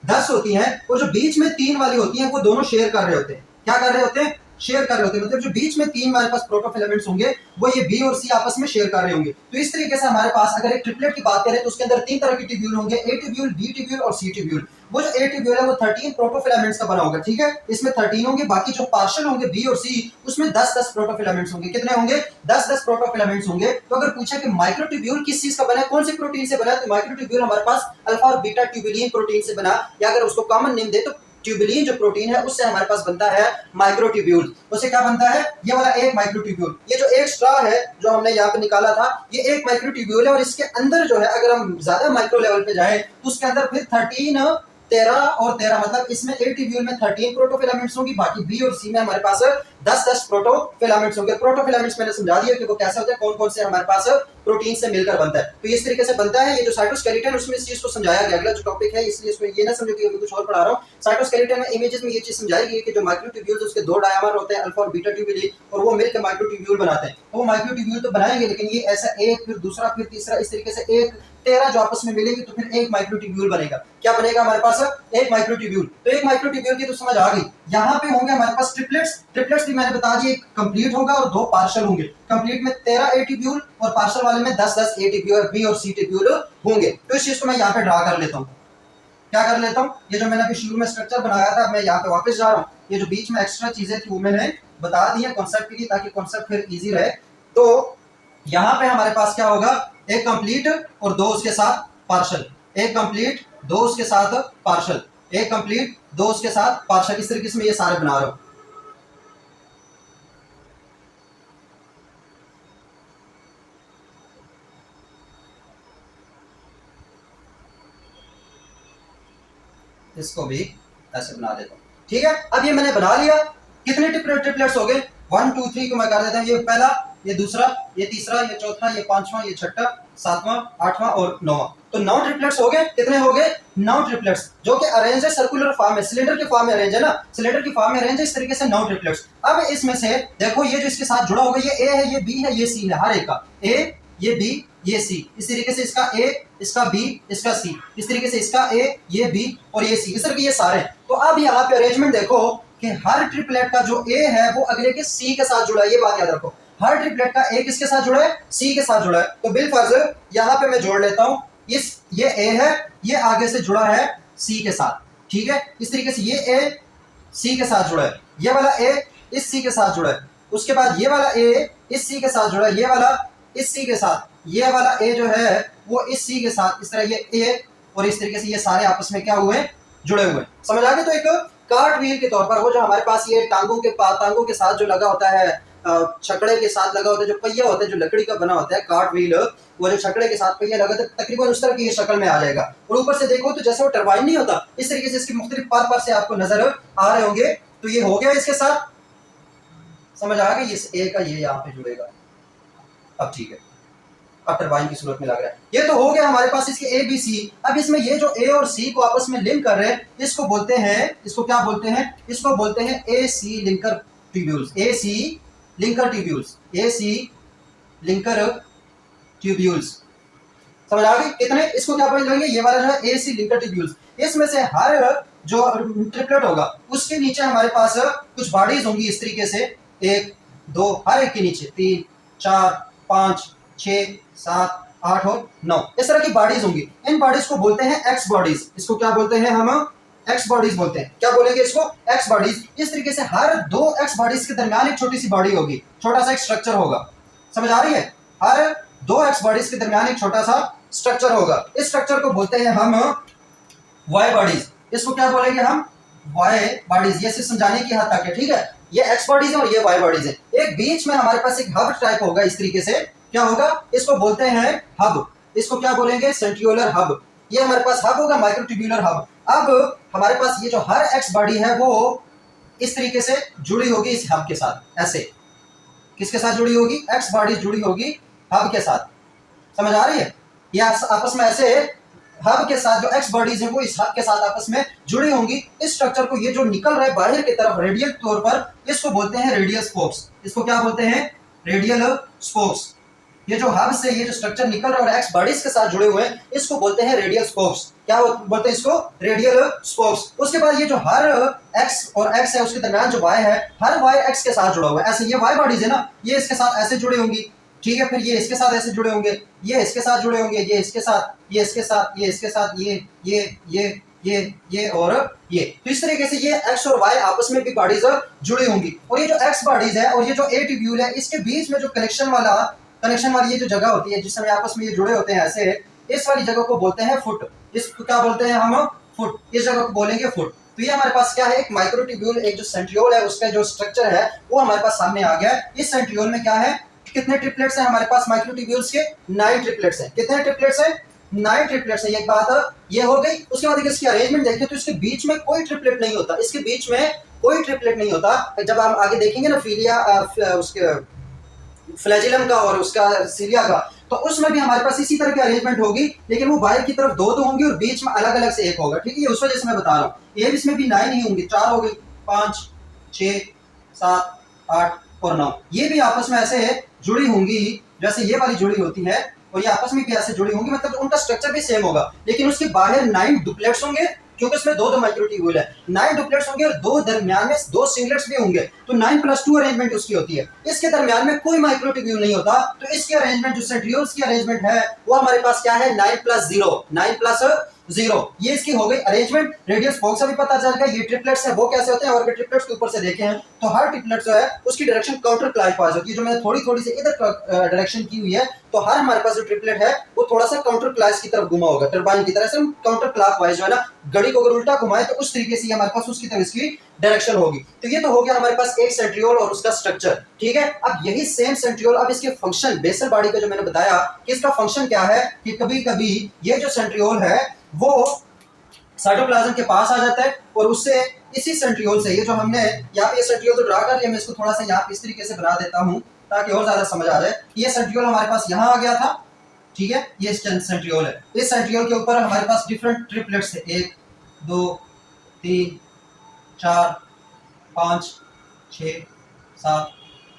10 होती है। और जो बीच में 3 वाली होती है वो दोनों शेयर कर रहे होते हैं, क्या कर रहे होते हैं, शेयर कर रहे होते हैं। मतलब जो बीच में 3 हमारे पास प्रोटोफिलामेंट्स होंगे वो ये बी और सी आपस में शेयर कर रहे होंगे। तो इस तरीके से हमारे पास अगर एक ट्रिपलेट की बात करें तो उसके अंदर 3 तरह के ट्यूब्यूल होंगे, ए ट्यूब्यूल, बी ट्यूब्यूल और सी ट्यूब्यूल। वो जो ए ट्यूब्यूल है वो 13 प्रोटोफिलामेंट्स का बना होगा, ठीक है, इसमें 13 होंगे। बाकी जो पार्शियल होंगे बी और सी उसमें 10-10 प्रोटोफिलामेंट्स होंगे। कितने होंगे, 10-10 प्रोटोफिलामेंट्स होंगे। तो अगर पूछा कि माइक्रोट्यूब्यूल किस चीज का बना है, कौन से प्रोटीन से बना है, तो माइक्रोट्यूब्यूल हमारे पास अल्फा और बीटा ट्यूबुलिन प्रोटीन से बना, या अगर उसको कॉमन नेम दे तो ट्यूबुलिन जो प्रोटीन है उससे हमारे पास बनता है माइक्रोट्यूब्यूल। उससे क्या बनता है, ये वाला एक माइक्रोट्यूब्यूल। ये जो एक स्ट्रा है जो हमने यहाँ पे निकाला था ये एक माइक्रोट्यूब्यूल है। और इसके अंदर जो है अगर हम ज्यादा माइक्रो लेवल पे जाए तो उसके अंदर फिर 13 13 और 13, मतलब इसमें ए ट्यूब्यूल में 13 प्रोटोफिलामेंट्स होंगी, बाकी बी और सी में हमारे पास 10-10 प्रोटोफिलामेंट्स होंगे। प्रोटोफिलामेंट्स मैंने समझा दिया कि वो कैसे होते हैं, कौन कौन से हमारे पास प्रोटीन से मिलकर बनता है। तो इस तरीके से बनता है। ये जो साइटोस्केलेटन उसमें इस चीज को समझाया गया। अगला जो टॉपिक है इसलिए इसमें ये ना समझो कि मैं कुछ और पढ़ा रहा हूँ। साइटोस्केलेटन में इमेजेस में ये चीज समझाई गई कि जो माइक्रोट्यूब्यूल्स उसके 2 डायमर होते हैं, अल्फा और बीटा ट्यूबुलिन, और वो मिलकर माइक्रोट्यूब्यूल बनाते हैं। तो वो माइक्रोट्यूब्यूल तो बनाएंगे, लेकिन ये ऐसा एक फिर दूसरा फिर तीसरा, इस तरीके से एक 13 जो आपस में मिलेंगे तो फिर एक माइक्रोट्यूब्यूल बनेगा। क्या बनेगा हमारे पास, एक माइक्रोट्यूब्यूल। तो एक माइक्रोट्यूब्यूल की तो समझ आ गई। यहाँ पे होंगे हमारे पास ट्रिपलेट्स। ट्रिपलेट्स भी मैंने बता दिया, एक कंप्लीट होगा और 2 पार्शियल होंगे। कंप्लीट में 13 ए ट्यूब्यूल और पार्शियल वाले में 10-10 ए ट्यूब्यूल, बी और सी ट्यूब्यूल होंगे। तो इस चीज को मैं यहाँ पे ड्रा कर लेता हूँ। क्या कर लेता हूँ, ये जो मैंने अभी शुरू में स्ट्रक्चर बनाया था मैं यहाँ पे वापस जा रहा हूँ। ये जो बीच में एक्स्ट्रा चीजें थी वो मैंने बता दी है कॉन्सेप्ट के लिए, ताकि कॉन्सेप्ट फिर इजी रहे। तो यहाँ पे हमारे पास क्या होगा, एक कंप्लीट और 2 उसके साथ पार्शियल, एक कंप्लीट 2 उसके साथ पार्शियल, एक कंप्लीट 2 उसके साथ पार्शियल। इस तरीके से मैं ये सारे बना रहा हूं। इसको भी ऐसे बना देता हूं, ठीक है। अब ये मैंने बना लिया। कितने ट्रिपलेट्स हो गए, 1 2 3 को मैं कर देता हूं। ये पहला, ये दूसरा, ये तीसरा, ये चौथा, ये पांचवा, ये छठा, सातवां, आठवां और 9वां। तो 9 ट्रिपलेट्स हो गए। कितने हो गए, 9 ट्रिपलेट्स, जो कि अरेंज है सर्कुलर फॉर्म में, सिलेंडर के फॉर्म में अरेंज है ना, सिलेंडर की फॉर्म में अरेंज है। इस तरीके से 9 ट्रिपलेट्स। अब इसमें से देखो ये जो इसके साथ जुड़ा होगा, ये ए है, ये बी है, ये सी है, हर एक का ए, ये बी, ये सी। इस तरीके से इसका ए, इसका बी, इसका सी, इस तरीके से इसका ए, ये बी और ये सी, इस तरह के ये सारे। तो अब यहाँ पे अरेंजमेंट देखो कि हर ट्रिपलेट का जो ए है वो अगले के सी के साथ जुड़ा है। ये बात याद रखो, हर ट्रिपलेट का ए किसके साथ जुड़ा है, सी के साथ जुड़ा है। तो बिलफर्ज यहाँ पे मैं जोड़ लेता हूँ, ये ए है, ये आगे से जुड़ा है सी के साथ, ठीक है। इस तरीके से ये ए सी के साथ जुड़ा है, ये वाला ए इस सी के साथ जुड़ा है, उसके बाद ये वाला ए इस सी के साथ जुड़ा, ये वाला इस सी के साथ, ये वाला ए जो है वो इस सी के साथ, इस तरह ये ए और इस तरीके से ये सारे आपस में क्या हुए, जुड़े हुए। समझ आ गए? तो एक कार्ट व्हील के तौर पर वो जो हमारे पास ये टांगों के साथ जो लगा होता है, छकड़े के साथ लगा होता है, जो पहिया होता है जो लकड़ी का बना होता है कार्ट व्हील, वो जो छकड़े के साथ पहिया लगा होता है तकरीबन उस तरह की ये शक्ल में आ जाएगा। और ऊपर से देखो तो जैसे वो टरबाइन नहीं होता, इस तरीके से इसके मुख्तलिफ पार से आपको नजर आ रहे होंगे। तो ये हो गया इसके साथ, समझ आ गई? इस ए का ये यहाँ पे जुड़ेगा। अब ठीक है, अब टरबाइन की सूरत में लग रहा है। ये तो हो गया हमारे पास इसके ए बी सी। अब इसमें ये जो ए और सी को आपस में लिंक कर रहे हैं, इसको बोलते हैं, इसको क्या बोलते हैं? इसको बोलते हैं ए सी लिंकर ट्यूब्यूल्स। ए सी लिंकर ट्यूब्यूल्स, ए सी लिंकर ट्यूब्यूल्स। समझ आ गई? कितने? इसको क्या बोलेंगे? ये वाला जो है ए सी लिंकर ट्यूब्यूल्स। इसमें से हर जो ट्रिपलेट होगा उसके नीचे हमारे पास कुछ बॉडीज होंगी इस तरीके से, 1 2, हर एक के नीचे 3 4 5 6 7 8 और 9 इस तरह की बॉडीज होंगी। इन बॉडीज को बोलते हैं एक्स बॉडीज। इसको क्या बोलते हैं हम? एक्स बॉडीज बोलते हैं। क्या बोलेंगे इसको? X bodies. इस तरीके से हर 2 एक्स बॉडीज के दरमियान एक छोटी सी बॉडी होगी, छोटा सा एक स्ट्रक्चर होगा। समझ आ रही है? हर 2 एक्स बॉडीज के दरमियान एक छोटा सा स्ट्रक्चर होगा। इस स्ट्रक्चर को बोलते हैं हम वाई बॉडीज। इसको क्या बोलेंगे हम? Y bodies. ये सिर्फ समझाने की हद तक है, ठीक है? ये एक्स बॉडीज है और ये वाई बॉडीज है। एक बीच में हमारे पास एक हब टाइप होगा इस तरीके से, क्या होगा? इसको बोलते हैं हब। इसको क्या बोलेंगे? Centriolar hub. ये हमारे पास हब होगा, माइक्रोट्यूब्यूलर हब। अब हमारे पास ये जो हर एक्स बॉडी है वो इस तरीके से जुड़ी होगी इस हब के साथ। ऐसे किसके साथ जुड़ी होगी? एक्स बॉडी जुड़ी होगी हब के साथ। समझ आ रही है? ये आपस में ऐसे हब के साथ जो एक्स बॉडीज है वो इस हब के साथ आपस में जुड़ी होंगी। इस स्ट्रक्चर को ये जो निकल रहा है बाहर की तरफ रेडियल तौर पर, इसको बोलते हैं रेडियल स्पोक्स। इसको क्या बोलते हैं? Radial spokes. ये जो हब से ये जो स्ट्रक्चर निकल रहा है और एक्स बॉडीज के साथ जुड़े हुए हैं, इसको बोलते हैं रेडियल स्पोक्स। क्या बोलते हैं इसको? Radial spokes. उसके बाद ये जो हर एक्स और एक्स है उसके दरमियान जो वाई है, हर वाई एक्स के साथ जुड़ा हुआ है। ऐसे ये वाई बॉडीज है ना, ये इसके साथ ऐसे जुड़ी होंगी, ठीक है? फिर ये इसके साथ ऐसे जुड़े होंगे, ये इसके साथ जुड़े होंगे, ये इसके साथ, ये इसके साथ, ये इसके साथ, ये और ये। तो इस तरीके से ये एक्स और वाई आपस में भी बॉडीज जुड़ी होंगी। और ये जो एक्स बॉडीज है और ये जो ए ट्यूब्यूल है, इसके बीच में जो कनेक्शन वाली ये जो जगह होती है जिसमें आपस में ये जुड़े होते हैं ऐसे, इस वाली जगह को बोलते हैं फुट। इसको क्या बोलते हैं हम? फुट। इस जगह को बोलेंगे फुट। तो ये हमारे पास क्या है? एक माइक्रोट्यूब्यूल, एक जो सेंट्रियोल है उसका जो स्ट्रक्चर है वो हमारे पास सामने आ गया है। इस सेंट्रियोल में क्या है? कितने ट्रिपलेट्स हैं हमारे पास माइक्रोट्यूब्यूल्स के? 9 ट्रिपलेट्स हैं। कितने ट्रिपलेट्स हैं? 9 ट्रिपलेट्स है। एक बात ये हो गई। उसके बाद इसकी अरेंजमेंट देखिए तो इसके बीच में कोई ट्रिपलेट नहीं होता, इसके बीच में कोई ट्रिपलेट नहीं होता। जब हम आगे देखेंगे ना फिलिया उसके फ्लैजिलम का और उसका सीलिया का, तो उसमें भी हमारे पास इसी तरह की अरेंजमेंट होगी, लेकिन वो बाहर की तरफ 2 होंगी और बीच में अलग अलग से एक होगा, ठीक है? ये उस वजह से मैं बता रहा हूँ। ये इसमें भी 9 ही होंगे, 4 हो गई, 5 6 7 8 और 9। ये भी आपस में ऐसे जुड़ी होंगी जैसे ये वाली जुड़ी होती है, और ये आपस में भी ऐसे जुड़ी होंगी, मतलब उनका स्ट्रक्चर भी सेम होगा। लेकिन उसके बाहर 9 डुप्लेट्स होंगे क्योंकि इसमें 2 माइक्रोट्यूब्यूल है। 9 डुप्लेट्स होंगे और 2 दरमियान में 2 सिंगलेट्स भी होंगे, तो 9+2 अरेंजमेंट उसकी होती है। इसके दरमियान में कोई माइक्रोट्यूब्यूल नहीं होता, तो इसकी अरेंजमेंट जो सेंट्रियोल्स की अरेंजमेंट है वो हमारे पास क्या है? 9+0 9+0। ये इसकी हो गई अरेंजमेंट। रेडियल स्पोक्स से भी पता चल गया ये ट्रिपलेट्स है वो कैसे होते हैं। और अगर ट्रिपलेट्स के ऊपर से देखें हैं तो हर ट्रिपलेट जो है उसकी डायरेक्शन काउंटर क्लॉकवाइज होती है। जो मैंने थोड़ी सी इधर डायरेक्शन की हुई है, तो हर हमारे पास जो ट्रिपलेट है वो थोड़ा सा काउंटर क्लॉक की तरफ घुमा होगा, टरबाइन की तरह से। हम काउंटर क्लॉकवाइज जो है ना, घड़ी को अगर उल्टा घुमाए तो उस तरीके से हमारे पास उसकी तरफ इसकी डायरेक्शन होगी। तो ये तो हो गया हमारे पास एक सेंट्रियोल और उसका स्ट्रक्चर, ठीक है? अब यही सेम सेंट्रियोल, अब इसके फंक्शन, बेसल बॉडी का जो मैंने बताया कि इसका फंक्शन क्या है कि कभी कभी ये जो सेंट्रियोल है वो साइटोप्लाज्म के पास आ जाता है और उससे इसी सेंट्रियोल से, ये जो हमने यहाँ पे सेंट्रियोल तो ड्रा कर लिया, मैं इसको थोड़ा सा यहाँ पे इस तरीके से बना देता हूँ ताकि और ज्यादा समझ आ जाए। ये सेंट्रियोल हमारे पास यहाँ आ गया था, ठीक है? ये सेंट्रियोल है। इस सेंट्रियोल के ऊपर हमारे पास डिफरेंट ट्रिपलेट्स थे, 1 2 3 4 5 6 7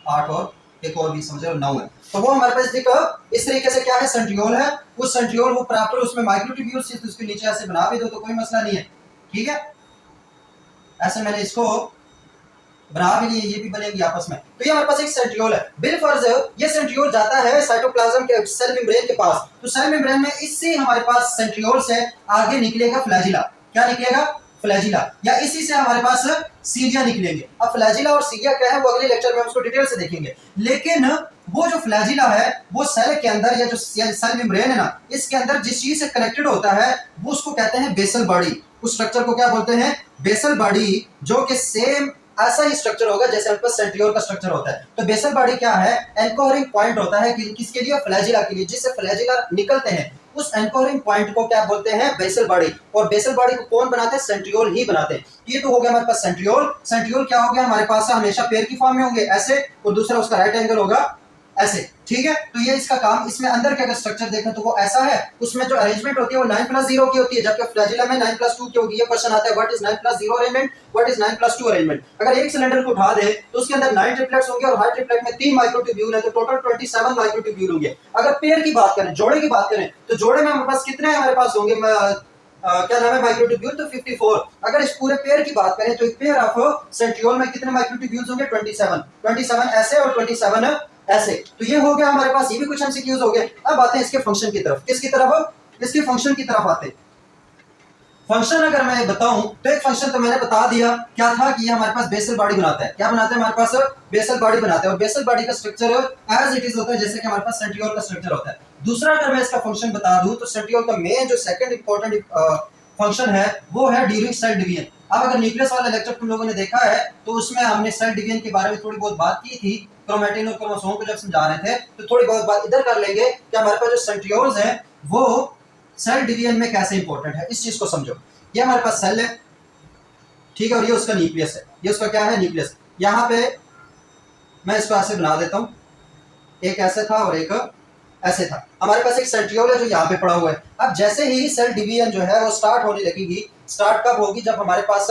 8 और एक और भी समझो 9 है। तो वो हमारे पास देखो इस तरीके से क्या है? सेंट्रियोल है। उस सेंट्रियोल वो प्रॉपर उसमें माइक्रोट्यूब्यूल से उसके नीचे ऐसे बना भी दो तो कोई मसला नहीं है, ठीक है? ऐसे मैंने इसको बना भी लिए, ये भी बनेगी आपस में। तो ये हमारे पास एक सेंट्रियोल है। बिलफर्ज ये सेंट्रियोल जाता है साइटोप्लाज्म के सेल मेम्ब्रेन के पास, तो सेल मेम्ब्रेन में इससे हमारे पास सेंट्रियोल से आगे निकलेगा फ्लैजिला। क्या निकलेगा? फ्लैजिला, या इसी से हमारे पास सीलिया निकलेंगे। अब फ्लैजिला और सीलिया क्या है वो अगले लेक्चर में हम उसको डिटेल से देखेंगे, लेकिन वो जो फ्लैजिला है वो सेल के अंदर या जो सेल मेम्ब्रेन है ना, इसके अंदर जिस चीज से कनेक्टेड होता है वो उसको कहते हैं बेसल बॉडी। उस स्ट्रक्चर को क्या बोलते हैं? बेसल बॉडी, जो कि सेम ऐसा ही स्ट्रक्चर होगा जैसे हमारे पास सेंट्रियोल का स्ट्रक्चर होता है। तो बेसल बॉडी क्या है? एंकोरिंग पॉइंट होता है कि किसके लिए? फ्लैजिला के लिए। जिससे फ्लैजिला निकलते हैं उस एंकोरिंग पॉइंट को क्या बोलते हैं? Basal body. और बेसल बॉडी को कौन बनाते हैं? सेंट्रियोल ही बनाते हैं। ये तो हो गया हमारे पास सेंट्रियोल। सेंट्रियोल क्या हो गया हमारे पास? हमेशा पेयर की फॉर्म में होंगे ऐसे, और दूसरा उसका राइट एंगल होगा ऐसे, ठीक है। तो ये इसका काम, इसमें अंदर के अगर स्ट्रक्चर देखें तो वो ऐसा है, उसमें जो अरेंजमेंट होती है वो 9+0 की होती है, जबकि फ्लैजिला में 9+2 की होगी। ये क्वेश्चन आता है what is 9+0 arrangement, what is 9+2 arrangement. अगर एक सिलेंडर को उठा दे तो उसके अंदर 9 ट्रिपलेट्स होंगे, और हर ट्रिपलेट में 3 माइक्रोट्यूब्यूल है, तो टोटल 27 माइक्रोट्यूब्यूल होंगे। अगर पेयर की बात करें, जोड़े की बात करें, तो जोड़े में हमारे पास कितने हमारे पास होंगे? क्या नाम है? माइक्रोट्यूब्यूल, तो 54। अगर इस पूरे पेयर की बात करें तो एक पेयर ऑफ सेंट्रियोल में कितने माइक्रोट्यूब्यूल्स होंगे? 27 ऐसे और 27 ऐसे। तो ये हो गया हमारे पास, ये भी कुछ एमसीक्यूज हो गए। अब आते हैं इसके फंक्शन की तरफ। किसकी तरफ? इसके फंक्शन की तरफ आते हैं। फंक्शन अगर मैं बताऊं तो एक फंक्शन तो मैंने बता दिया क्या था कि ये हमारे पास बेसल बॉडी बनाता है। क्या बनाता है? हमारे पास बेसल बॉडी बनाता है, और बेसल बॉडी का स्ट्रक्चर एज इट इज होता है जैसे कि हमारे पास सेंट्रियोल का स्ट्रक्चर होता है। दूसरा अगर मैं इसका फंक्शन बता दूं तो सेंट्रियोल का मेन जो सेकंड इंपॉर्टेंट फंक्शन है वो है ड्यूरिंग सेल डिवीजन। अब अगर न्यूक्लियस वाला लेक्चर तुम लोगों ने देखा है तो उसमें हमने सेल डिवीजन के बारे में थोड़ी बहुत बात की थी। क्रोमैटिन और क्रोमोसोम को जब समझा रहे थे तो थोड़ी बहुत बात इधर कर लेंगे कि हमारे पास जो सेंट्रियोल्स हैं वो सेल डिवीजन में कैसे इंपॉर्टेंट है, इस चीज को समझो। ये हमारे पास सेल है, ठीक है, और ये उसका न्यूक्लियस है। ये उसका क्या है? न्यूक्लियस। यहाँ पे मैं इसको ऐसे बना देता हूँ, एक ऐसे था और एक ऐसे था। हमारे पास एक सेंट्रियोल है जो यहाँ पे पड़ा हुआ है। अब जैसे ही सेल डिवीजन जो है वो स्टार्ट होने लगेगी, स्टार्ट कब होगी? जब हमारे पास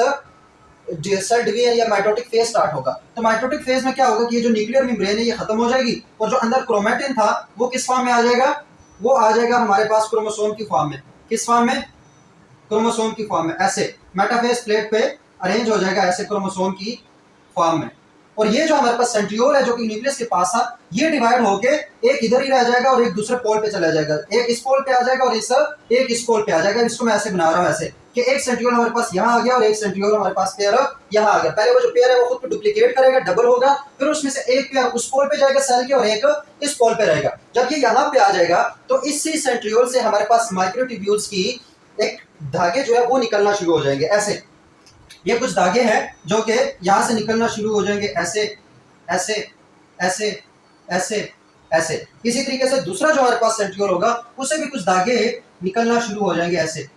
सेल डिवीजन या माइटोटिक फेज स्टार्ट होगा। तो माइटोटिक फेज में क्या होगा कि ये जो न्यूक्लियर मेम्ब्रेन है ये खत्म हो जाएगी, और जो अंदर क्रोमैटिन था वो किस फॉर्म में आ जाएगा? वो आ जाएगा हमारे पास क्रोमोसोम की फॉर्म में। किस फॉर्म में? क्रोमोसोम की फॉर्म में, ऐसे मेटाफेज प्लेट पे अरेंज हो जाएगा ऐसे क्रोमोसोम की फॉर्म में। और ये जो हमारे पास सेंट्रियोल है जो कि न्यूक्लियस के पास था, ये डिवाइड होके एक इधर ही रह जाएगा और एक दूसरे पोल पे चला जाएगा। एक इस पोल पे आ जाएगा और एक इस पोल पे आ जाएगा। इसको मैं ऐसे बना रहा हूँ ऐसे कि एक सेंट्रियोल हमारे पास यहाँ आ गया और एक सेंट्रियोल हमारे पास पेयर यहाँ आ गया। पहले वो जो पेयर है वो खुद को डुप्लीकेट करेगा, डबल होगा, फिर उसमें से एक पेयर उस पोल पे जाएगा सेल के और एक इस पोल पे रहेगा। जब ये यहाँ पे आ जाएगा तो इसी सेंट्रियोल से हमारे पास माइक्रोट्यूब्यूल्स की एक धागे जो है वो निकलना शुरू हो जाएंगे ऐसे। ये कुछ धागे हैं जो कि यहां से निकलना शुरू हो जाएंगे ऐसे ऐसे ऐसे ऐसे ऐसे। इसी तरीके से दूसरा जो हमारे पास सेंट्रियोल होगा उसे भी कुछ धागे निकलना शुरू हो जाएंगे ऐसे।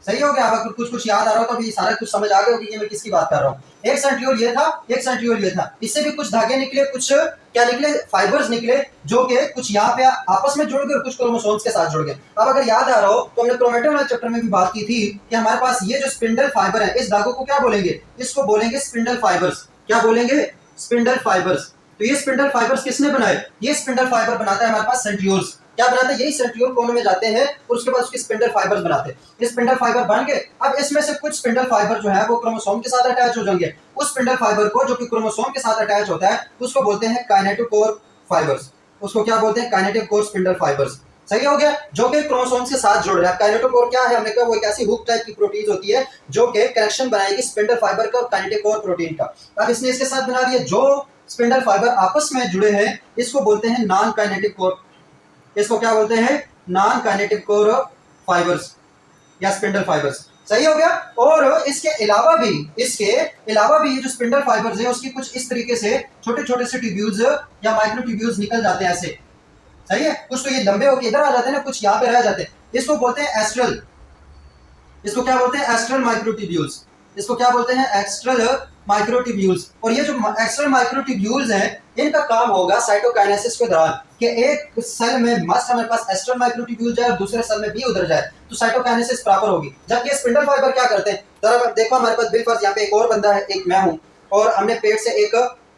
सही हो गया? अगर कुछ कुछ याद आ रहा हो तो अभी सारा कुछ समझ आ गया कि ये मैं किसकी बात कर रहा हूँ। एक सेंट्रियोल ये था, एक सेंट्रियोल ये था। इससे भी कुछ धागे निकले, कुछ क्या निकले? फाइबर्स निकले, जो कि कुछ यहाँ पे आपस में जुड़ गए और कुछ क्रोमोसोम्स के साथ जुड़ गए। अब अगर याद आ रहा हो तो हमने क्रोमैटिन वाले चैप्टर में भी बात की थी कि हमारे पास ये जो स्पिंडल फाइबर है, इस धागों को क्या बोलेंगे? इसको बोलेंगे स्पिंडल फाइबर्स। क्या बोलेंगे? Spindle fibres. तो ये स्पिंडल फाइबर्स किसने बनाए? ये स्पिंडल फाइबर बनाता है हमारे पास सेंट्रियोल्स। क्या बनाते हैं? यही सेंट्रियोल कोनों में जाते हैं और उसके बाद उसके स्पिंडल फाइबर्स बनाते हैं। ये स्पिंडल फाइबर बन गए। अब इसमें से कुछ स्पिंडल फाइबर जो है वो क्रोमोसोम के साथ अटैच हो जाएंगे। उस स्पिंडल फाइबर को जो कि क्रोमोसोम के साथ अटैच होता है उसको बोलते हैं काइनेटोकोर फाइबर्स। उसको क्या बोलते हैं? Kinetic core spindle fibres. सही हो गया? जो कि क्रोमोसोम्स के साथ जुड़ रहा है। काइनेटोकोर क्या है? हमने कहा वो एक ऐसी हुक टाइप की प्रोटीन होती है जो कि कनेक्शन बनाएगी स्पिंडल फाइबर का और काइनेटिक कोर प्रोटीन का। अब इसने इसके साथ बना दिया। जो स्पिंडल फाइबर आपस में जुड़े हैं इसको बोलते हैं नॉन काइनेटिक कोर। इसको क्या बोलते हैं? नॉन काइनेटिक कोर फाइबर्स या स्पिंडल फाइबर्स। सही हो गया? और इसके अलावा भी ये जो स्पिंडल फाइबर्स है उसकी कुछ इस तरीके से छोटे छोटे से ट्यूब्यूल्स या माइक्रो ट्यूब्यूल्स निकल जाते हैं ऐसे। सही है? कुछ तो ये लंबे होकर इधर आ जाते हैं ना, कुछ यहाँ पे रह जाते हैं। इसको बोलते हैं एस्ट्रल। इसको क्या बोलते हैं? Astral microtubules. इसको क्या बोलते हैं? एक्स्ट्रल माइक्रोट्यूब्यूल्स। और ये जो एक्स्ट्रल माइक्रोट्यूब्यूल्स हैं इनका काम होगा साइटोकाइनेसिस के दौरान कि एक सेल में मस्ट हमारे पास एस्ट्रल माइक्रोट्यूब्यूल जाए और दूसरे सेल में भी उधर जाए तो साइटोकाइनेसिस प्रॉपर होगी। जबकि ये स्पिंडल फाइबर क्या करते हैं? जरा देखो हमारे पास बिल फर्ज यहाँ पे एक और बंदा है, एक मैं हूँ, और हमने पेट से एक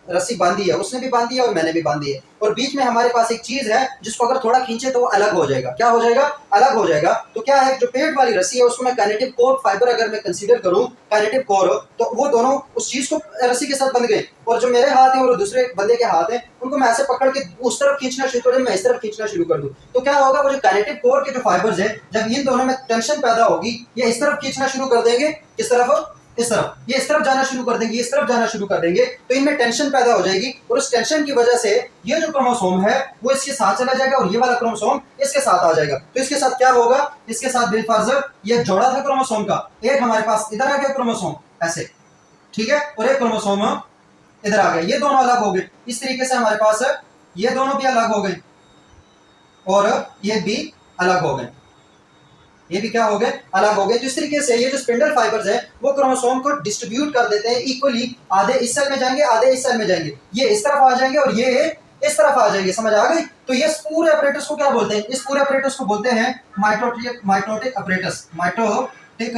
रस्सी बांधी है, उसने भी बांधी है और मैंने भी बांधी है, और बीच में हमारे पास एक चीज है जिसको अगर थोड़ा खींचे तो वो अलग हो जाएगा। क्या हो जाएगा? अलग हो जाएगा। तो क्या है, जो पेट वाली रस्सी है उसको मैं काइनेटिक कोर फाइबर अगर मैं कंसीडर करूं, काइनेटिक कोर, तो वो दोनों उस चीज को रस्सी के साथ बंध गए, और जो मेरे हाथ है और दूसरे बंदे के हाथ है उनको मैं ऐसे पकड़ के उस तरफ खींचना शुरू कर दूं, मैं इस तरफ खींचना शुरू कर दूं, तो क्या होगा, वो जो काइनेटिक कोर के जो फाइबर्स है, जब इन दोनों में टेंशन पैदा होगी, ये इस तरफ खींचना शुरू कर देंगे, किस तरफ? इस तरफ। ये इस तरफ जाना शुरू कर देंगे, इस तरफ जाना शुरू कर देंगे, तो इनमें टेंशन पैदा हो जाएगी, और उस टेंशन की वजह से ये जो क्रोमोसोम है वो इसके साथ चला जाएगा और ये वाला क्रोमोसोम इसके साथ आ जाएगा। तो इसके साथ क्या होगा, इसके साथ बिलफर्ज ये जोड़ा था क्रोमोसोम का, एक हमारे पास इधर आ गया क्रोमोसोम ऐसे, ठीक है, और एक क्रोमोसोम इधर आ गया, ये दोनों अलग हो गए। इस तरीके से हमारे पास ये दोनों भी अलग हो गए और ये भी अलग हो गए, ये भी क्या हो गए? अलग हो गए। तो इस तरीके से ये जो स्पिंडल फाइबर्स हैं वो क्रोमोसोम को डिस्ट्रीब्यूट कर देते हैं इक्वली, आधे इस सेल में जाएंगे, आधे इस सेल में जाएंगे, ये इस तरफ आ जाएंगे और ये इस तरफ आ जाएंगे। समझ आ गई? तो ये पूरे अपरेटस को क्या बोलते हैं? इस पूरे अपरेटस को बोलते हैं माइटोटिक अपरेटस, माइटोटिक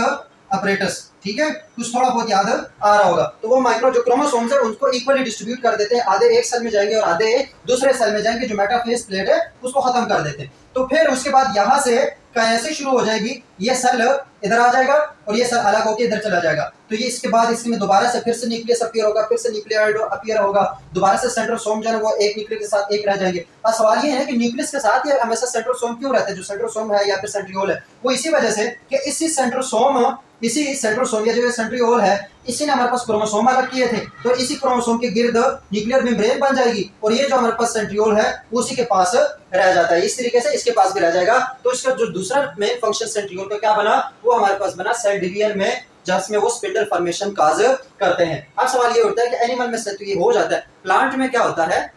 अपरेटस, ठीक है, कुछ थोड़ा बहुत याद आ रहा होगा। तो वो माइक्रो जो क्रोमोसोम्स है उनको इक्वली डिस्ट्रीब्यूट कर देते हैं, आधे एक सेल में जाएंगे और आधे दूसरे सेल में जाएंगे, जो मेटाफेज प्लेट है उसको खत्म कर देते हैं। तो फिर उसके बाद यहाँ से कैसे शुरू हो जाएगी, ये सेल इधर आ जाएगा और ये सेल अलग होकर इधर चला जाएगा। तो ये इसके बाद इसमें दोबारा से फिर से न्यूक्लियस अपीयर होगा, फिर से न्यूक्लियोइड अपीयर होगा, दोबारा से सेंट्रोसोम जो है वो एक न्यूक्लियस के साथ एक रह जाएंगे। अब सवाल ये है कि न्यूक्लियस के साथ ये हमेशा सेंट्रोसोम क्यों रहता है? जो सेंट्रोसोम है या फिर सेंट्रियोल है, वो इसी वजह से कि इसी सेंट्रोसोम या जो सेंट्रियोल है, इसी ने हमारे पास क्रोमोसोम अलग किए थे, तो इसी क्रोमोसोम के गिर्द न्यूक्लियर मेम्ब्रेन बन जाएगी और ये जो हमारे पास सेंट्रियोल है उसी के पास रह जाता है, इस तरीके से इसके पास भी रह जाएगा। तो इसका जो दूसरा मेन फंक्शन सेंट्रियोल का क्या बना, वो हमारे पास बना सेल डिवीजन में, जिसमें वो स्पिंडल फॉर्मेशन काज करते हैं। अब सवाल ये उठता है कि एनिमल में तो ये हो जाता है, प्लांट में क्या होता है?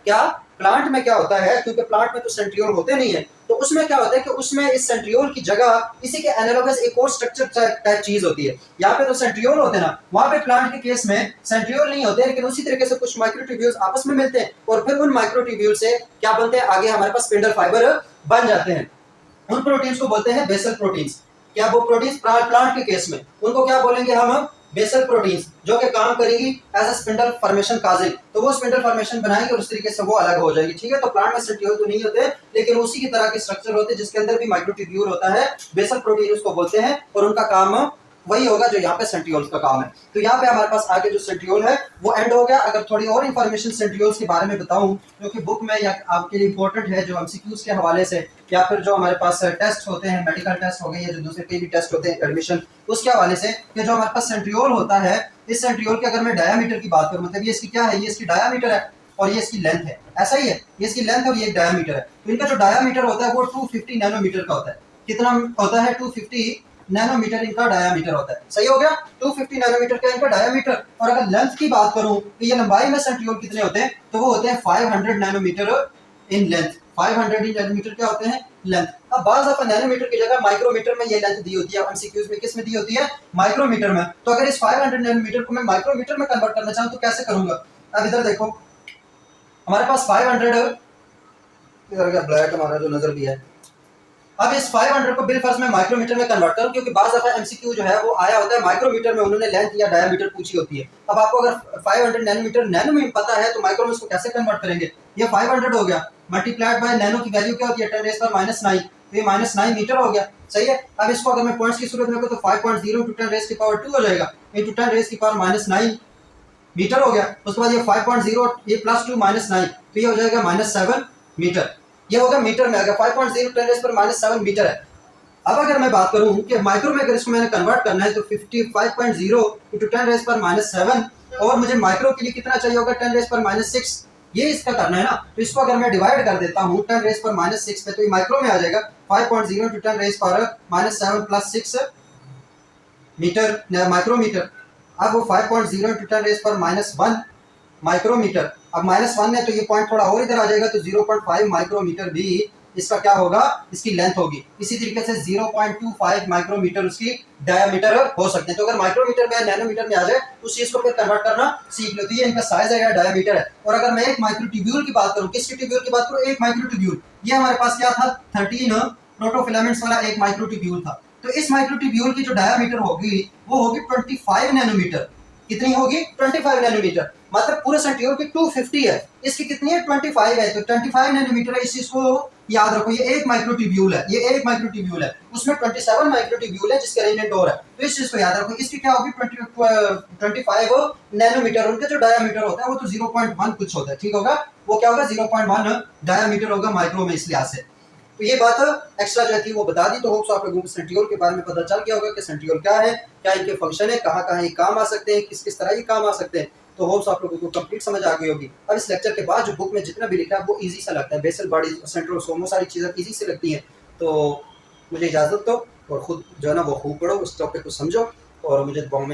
प्लांट में क्या होता है, क्योंकि प्लांट में तो सेंट्रियोल होते नहीं है, तो उसमें क्या होता है कि उसमें इस सेंट्रियोल की जगह इसी के एनालोगस एक और स्ट्रक्चर टाइप चीज होती है। यहाँ पे तो सेंट्रियोल होते हैं ना, वहां पे प्लांट के केस में सेंट्रियोल नहीं होते, लेकिन उसी तरीके से कुछ माइक्रोट्यूब्यूल्स आपस में मिलते हैं और फिर उन माइक्रोट्यूब्यूल से क्या बनते हैं, आगे हमारे पास स्पिंडल फाइबर बन जाते हैं। उन प्रोटीन्स को बोलते हैं बेसल प्रोटीन्स। क्या वो प्रोटीन्स प्लांट के केस में उनको क्या बोलेंगे हम? बेसल प्रोटीन्स, जो कि काम करेगी as a spindle formation causing, तो वो स्पिंडल फॉर्मेशन बनाएंगे और उस तरीके से वो अलग हो जाएगी, ठीक है। तो प्लांट में सेंट्रियोल तो नहीं होते, लेकिन उसी की तरह के स्ट्रक्चर होते हैं जिसके अंदर भी माइक्रोट्यूब्यूल होता है, बेसल प्रोटीन उसको बोलते हैं, और उनका काम वही होगा जो यहाँ पे सेंट्रियोल्स का काम है। तो यहाँ पे हमारे पास आगे जो सेंट्रियोल है वो एंड हो गया। अगर थोड़ी और इन्फॉर्मेशन सेंट्रियोल्स के बारे में बताऊं, जो कि बुक में या आपके लिए इंपॉर्टेंट है, जो एमसीक्यूज के हवाले से या फिर जो हमारे पास टेस्ट होते हैं, मेडिकल टेस्ट हो गए या जो दूसरे कई भी टेस्ट होते हैं एडमिशन, उसके हवाले से कि जो हमारे पास सेंट्रियोल होता है, इस सेंट्रियोल के अगर मैं डायामीटर की बात करूँ, मतलब ये इसकी क्या है, ये इसकी डायामीटर है और ये इसकी लेंथ है, ऐसा ही है, ये इसकी लेंथ और ये डायामीटर है। तो इनका जो डायामीटर होता है वो 250 नैनोमीटर का होता है। कितना होता है? 250 नैनोमीटर इनका डायामीटर होता है। सही हो गया, 250 नैनोमीटर का इनका डायामीटर। और अगर लेंथ की बात करूं तो ये लंबाई में सेंट्रियोल कितने होते हैं, तो वो होते हैं 500 नैनोमीटर इन लेंथ। 500 नैनोमीटर क्या होते हैं? लेंथ। अब बाज़ दफा नैनोमीटर की जगह माइक्रोमीटर में ये लेंथ दी होती है, एमसीक्यूज में किस में दी होती है? माइक्रोमीटर में। तो अगर इस 500 नैनोमीटर को मैं माइक्रोमीटर में कन्वर्ट करना चाहूँ तो कैसे करूंगा? अब इधर देखो, हमारे पास 500 ब्लैक हमारा जो नजर भी है, अब इस 500 को बिलफर्ज में माइक्रोमीटर में कन्वर्ट करूं, क्योंकि बाज़ दफा एमसीक्यू जो है वो आया होता है माइक्रोमीटर में, उन्होंने लेंथ या डायमीटर पूछी होती है। अब आपको अगर 500 नैनोमीटर नैनो में पता है तो माइक्रो में इसको कैसे कन्वर्ट करेंगे? ये 500 हो गया, मल्टीप्लाइड बाय नैनो की वैल्यू क्या होती है? 10⁻⁹, तो ये -9 मीटर हो गया। सही है। अब इसको अगर मैं पॉइंट्स की सूरत में तो 5.0 × 10⁻² हो जाएगा, ये 10⁻⁻9 मीटर हो गया। उसके बाद ये 5.0 ये +2 -9, तो ये हो जाएगा -7 मीटर। ये होगा मीटर में, अगर 5.0 10⁻⁷ मीटर है। अब अगर मैं बात करूं कि माइक्रो में अगर इसको मैंने कन्वर्ट करना है तो 55.0 × 10⁻⁷, और मुझे माइक्रो के लिए कितना चाहिए होगा? 10⁻⁶, ये इसका करना है ना। तो इसको अगर मैं डिवाइड कर देता हूँ 10⁻�6 पे, तो ये माइक्रो में आ जाएगा 5.0 × 10⁻⁷ + 6 मीटर माइक्रोमीटर। अब वो 5.0 × 10⁻⁻1 माइक्रोमीटर। अब -1 है तो ये पॉइंट थोड़ा और इधर आ जाएगा, तो 0.5 माइक्रोमीटर भी इसका क्या होगा? इसकी लेंथ होगी। इसी तरीके से 0.25 माइक्रोमीटर उसकी डायमीटर हो सकते हैं। तो अगर माइक्रोमीटर में या नैनोमीटर में आ जाए तो उस चीज को फिर कन्वर्ट करना सीख लो। तो ये इनका साइज है या डायमीटर है। और अगर मैं एक माइक्रोट्यूब्यूल की बात करूं, किसकी ट्यूब्यूल की बात करूं? एक माइक्रोट्यूब्यूल। ये हमारे पास क्या था? 13 प्रोटोफिलामेंट्स वाला एक माइक्रोट्यूब्यूल था। तो इस माइक्रोट्यूब्यूल की जो डायमीटर होगी वो होगी 25 नैनोमीटर। कितनी होगी? 25 नैनोमीटर। मतलब पूरे सेंट्रियोल की 250 है, इसकी कितनी है 25 है, तो 25 नैनोमीटर है। इस चीज को याद रखो, ये एक माइक्रोट्यूब्यूल है, ये एक माइक्रोट्यूब्यूल है, उसमें 27 माइक्रोट्यूब्यूल है जिसके अरेंजमेंट और है, तो इस चीज को याद रखो। इसकी क्या होगी 25 नैनोमीटर, उनका जो डायामीटर होता है वो तो 0.1 कुछ होता है, ठीक होगा, वो क्या होगा 0.1 डायामीटर होगा माइक्रो में, इस लिहाज से। तो ये बात एक्स्ट्रा जो थी वो बता दी। तो होप्स आप लोगों को सेंट्रियोल के बारे में पता चल गया होगा कि सेंट्रियोल क्या है, क्या इनके फंक्शन है, कहाँ कहाँ ये काम आ सकते हैं, किस किस तरह ये काम आ सकते हैं। तो होप्स आप लोगों को कंप्लीट समझ आ गई होगी। अब इस लेक्चर के बाद जो बुक में जितना भी लिखा है वो इजी सा लगता है, बेसल बॉडी सेंट्रियोल सोमो सारी चीज़ें इजी से लगती हैं। तो मुझे इजाज़त दो और खुद जो है ना वो खूब पढ़ो, उस टॉपिक को समझो और मुझे दुआओं में